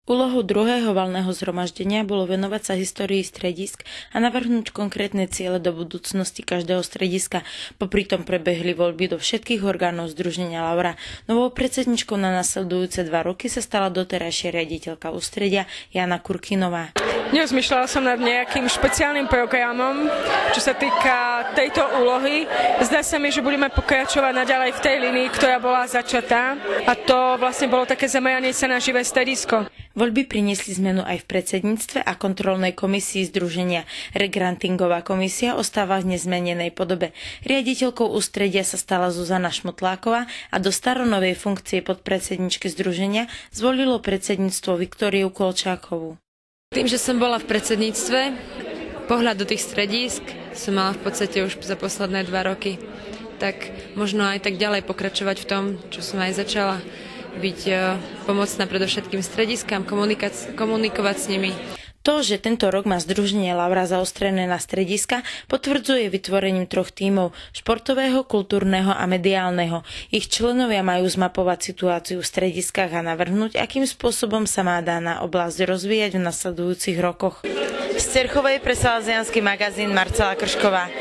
Úlohou druhého valného zhromaždenia bolo venovať sa histórii stredisk a navrhnúť konkrétne ciele do budúcnosti každého strediska. Popri tom prebehli voľby do všetkých orgánov združenia Laura. Novou predsedničkou na nasledujúce 2 roky sa stala doterajšia riaditeľka ústredia Jana Kurkinová. Nerozmýšľala som nad nejakým špeciálnym programom, čo sa týka tejto úlohy. Zdá sa mi, že budeme pokračovať naďalej v tej línii, ktorá bola začatá, a to vlastne bolo také zameranie sa na živé stredisko. Voľby priniesli zmenu aj v predsedníctve a kontrolnej komisii združenia. Regrantingová komisia ostáva v nezmenenej podobe. Riaditeľkou ústredia sa stala Zuzana Šmotláková a do staronovej funkcie podpredsedničky združenia zvolilo predsedníctvo Viktóriu Kolčákovú. Tým, že som bola v predsedníctve, pohľad do tých stredísk som mala v podstate už za posledné 2 roky. Tak možno aj tak ďalej pokračovať v tom, čo som aj začala. Byť pomocná predovšetkým strediskám, komunikovať s nimi. To, že tento rok má združenie Laura zaostrené na strediska, potvrdzuje vytvorením 3 tímov: športového, kultúrneho a mediálneho. Ich členovia majú zmapovať situáciu v strediskách a navrhnúť, akým spôsobom sa má daná oblasť rozvíjať v nasledujúcich rokoch. Z Cerchovej pre Salesiansky magazín Marcela Kršková.